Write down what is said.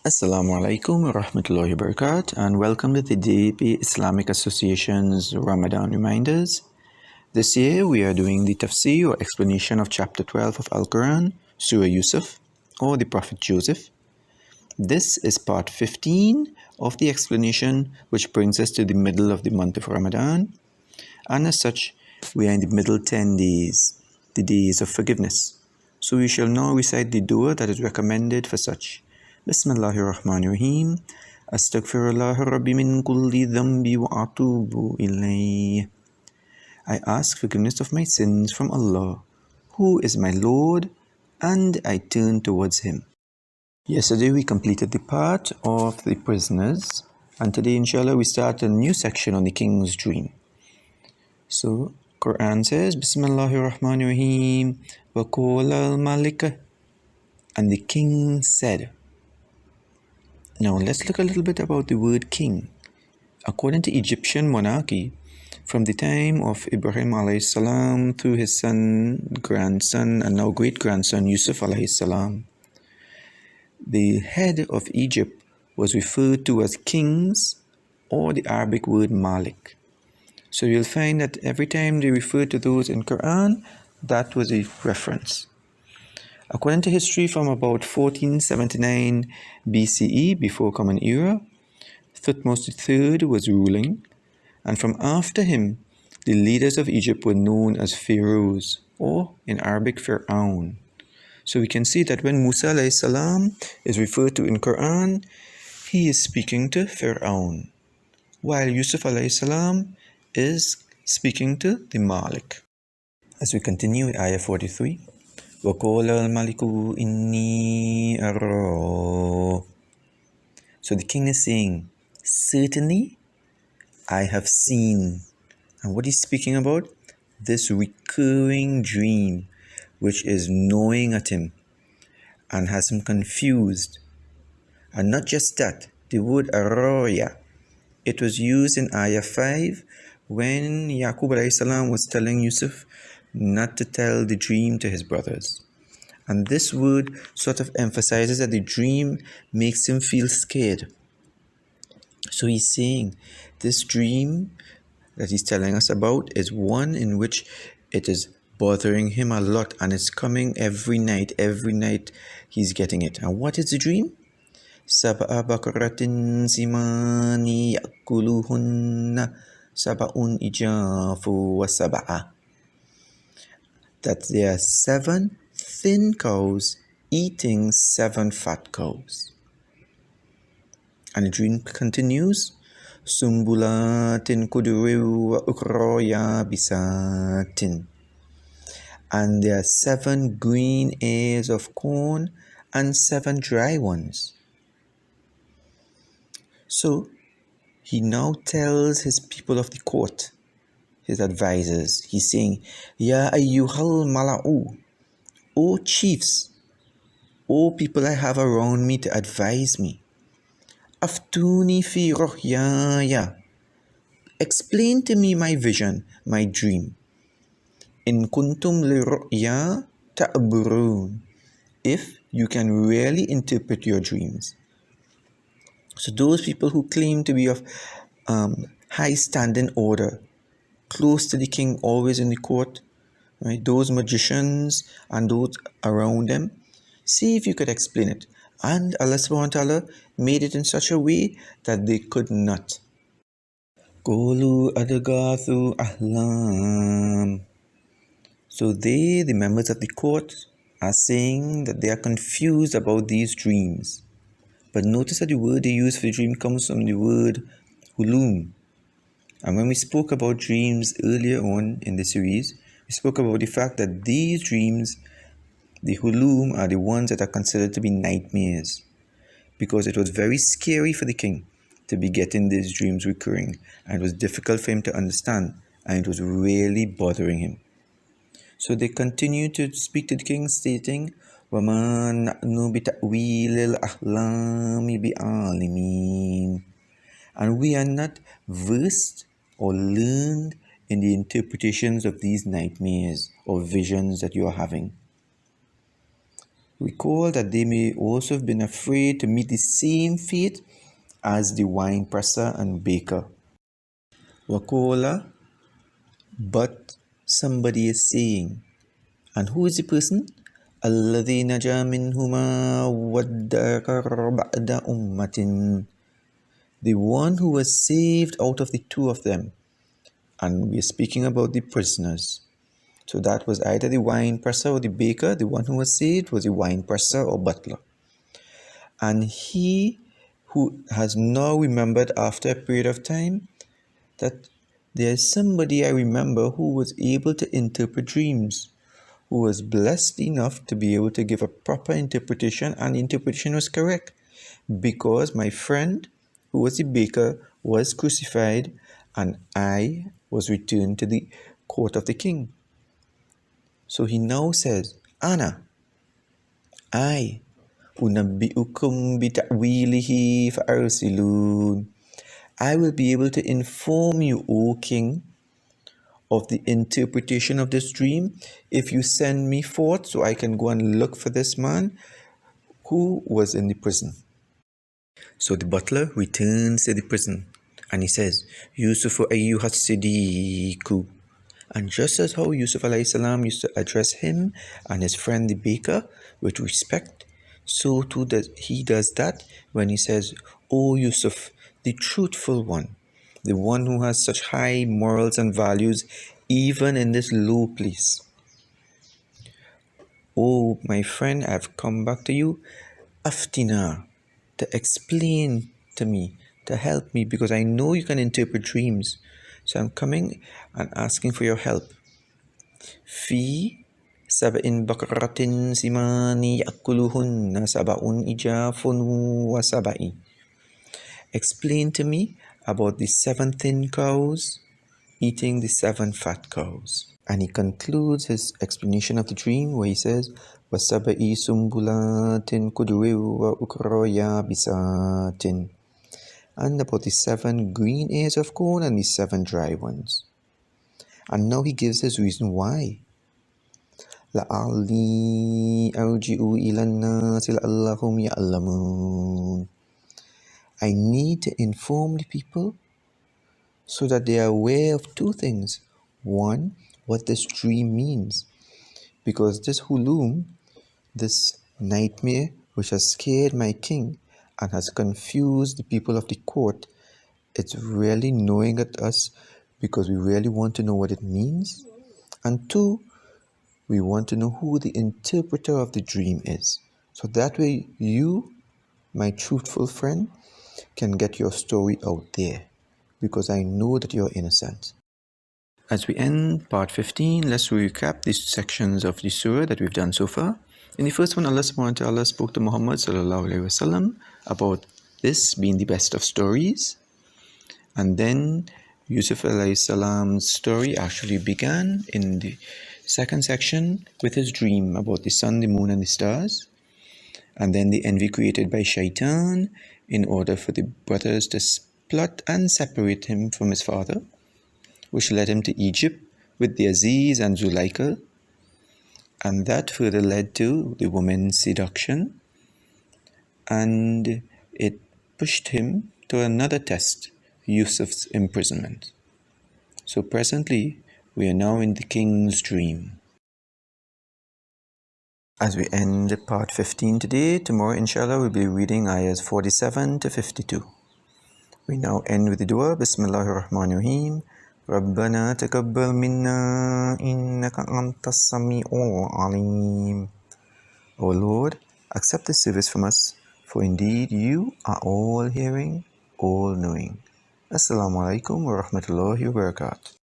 Assalamu alaikum wa rahmatullahi wa barakatuh, and welcome to the Debe Islamic Association's Ramadan Reminders. This year we are doing the Tafseer or explanation of chapter 12 of Al-Quran, Surah Yusuf, or the Prophet Joseph. This is part 15 of the explanation, which brings us to the middle of the month of Ramadan, and as such we are in the middle 10 days, the days of forgiveness. So we shall now recite the dua that is recommended for such. Bismillahirrahmanirrahim. Astaghfirullah Rabbi min kulli dhanbi wa atubu ilayh. I ask forgiveness of my sins from Allah, who is my Lord, and I turn towards Him. Yesterday we completed the part of the prisoners, and today inshallah we start a new section on the king's dream. So Quran says, Bismillahirrahmanirrahim. Wa qala al-malik. And the king said. Now let's look a little bit about the word king. According to Egyptian monarchy, from the time of Ibrahim alayhi salam through his son, grandson, and now great-grandson Yusuf alayhi salam, the head of Egypt was referred to as kings, or the Arabic word Malik. So you'll find that every time they refer to those in Quran, that was a reference. According to history, from about 1479 BCE, before Common Era, Thutmose III was ruling, and from after him, the leaders of Egypt were known as Pharaohs, or in Arabic, Fir'aun. So we can see that when Musa alayhi salam is referred to in Quran, he is speaking to Fir'aun, while Yusuf alayhi salam is speaking to the Malik. As we continue with Ayah 43, وَقَالَ الْمَلِكُ إِنِّي أَرَى. So the king is saying, certainly I have seen. And what he's speaking about? This recurring dream, which is gnawing at him and has him confused. And not just that, the word araya, it was used in Ayah 5 when Yaqub alayhi salam was telling Yusuf not to tell the dream to his brothers. And this word sort of emphasizes that the dream makes him feel scared. So he's saying this dream that he's telling us about is one in which it is bothering him a lot, and it's coming every night. Every night he's getting it. And what is the dream? Sab'a bakaratin simani yakuluhunna sab'un ijafu wa sab'a. That there are 7 thin cows eating 7 fat cows. And the dream continues, Sumbulatin kudru wa ukroya bisatin. And there are 7 green ears of corn and 7 dry ones. So he now tells his people of the court, his advisors, he's saying, Ya ayyuhal mala'u, O chiefs, O people I have around me to advise me, Aftuni fi ruhyaya, explain to me my vision, my dream. In kuntum li ru'ya ta'burun, if you can really interpret your dreams. So those people who claim to be of high standing order, close to the king, always in the court, right? Those magicians and those around them, see if you could explain it. And Allah subhanahu wa ta'ala made it in such a way that they could not. Qulu adgathu ahlam. So they, the members of the court, are saying that they are confused about these dreams. But notice that the word they use for the dream comes from the word hulum. And when we spoke about dreams earlier on in the series, we spoke about the fact that these dreams, the hulum, are the ones that are considered to be nightmares, because it was very scary for the king to be getting these dreams recurring, and it was difficult for him to understand, and it was really bothering him. So they continue to speak to the king, stating, وَمَا نَحْنُ بِتَأْوِيلِ الْأَحْلَامِ بِعَالِمِينَ. And we are not versed or learned in the interpretations of these nightmares or visions that you are having. recall that they may also have been afraid to meet the same fate as the wine presser and baker. Wakola, but somebody is saying, and who is the person? الذي نجا منهما وادكر بعد أمة, the one who was saved out of the two of them. And we are speaking about the prisoners. So that was either the wine presser or the baker. The one who was saved was the wine presser or butler. And he who has now remembered after a period of time that there is somebody I remember who was able to interpret dreams, who was blessed enough to be able to give a proper interpretation, and the interpretation was correct because my friend, who was the baker, was crucified and I was returned to the court of the king. So he now says, Ana, I, unabbi'ukum bita'wilihi fa'arsilun, I will be able to inform you, O king, of the interpretation of this dream if you send me forth so I can go and look for this man who was in the prison. So the butler returns to the prison and he says, Yusuf ayyuha siddiqu. And just as how Yusuf alayhi salam used to address him and his friend the baker with respect, so too he does that when he says, O Yusuf, the truthful one, the one who has such high morals and values even in this low place. Oh, my friend, I've come back to you, Aftina, to explain to me, to help me, because I know you can interpret dreams. So I'm coming and asking for your help. Fi sab'in bakaratin simani ya'kuluhunna sab'un ijafun wa sab'i. Explain to me about the 7 thin cows eating the 7 fat cows. And he concludes his explanation of the dream where he says, وَسَبَئِ سُنْبُلَاتٍ كُدْوٍ وَأُخْرَى يَابِسَاتٍ, and about the 7 green ears of corn and the 7 dry ones. And now he gives his reason why. لَعَلِّي أَرْجِعُ إِلَى النَّاسِ لَعَلَّهُمْ يَعْلَمُونَ, I need to inform the people so that they are aware of 2 things. One, what this dream means. Because this hulum, this nightmare which has scared my king and has confused the people of the court, it's really knowing at us because we really want to know what it means. And 2, we want to know who the interpreter of the dream is. So that way you, my truthful friend, can get your story out there because I know that you're innocent. As we end part 15, let's recap these sections of the surah that we've done so far. In the first one, Allah subhanahu wa ta'ala spoke to Muhammad sallallahu alayhi wasallam about this being the best of stories. And then Yusuf alayhi salam's story actually began in the second section with his dream about the sun, the moon and the stars. And then the envy created by Shaitan in order for the brothers to plot and separate him from his father, which led him to Egypt with the Aziz and Zulaika, and that further led to the woman's seduction, and it pushed him to another test, Yusuf's imprisonment. So presently, we are now in the king's dream. As we end part 15 today, tomorrow inshallah we'll be reading ayahs 47 to 52. We now end with the dua, Bismillahir Rahmanir Rahim. ربنا تقبل منا إنك أنت السميع العليم. O Lord, accept this service from us, for indeed you are all hearing, all knowing. Assalamu alaikum wa rahmatullahi wa barakatuh.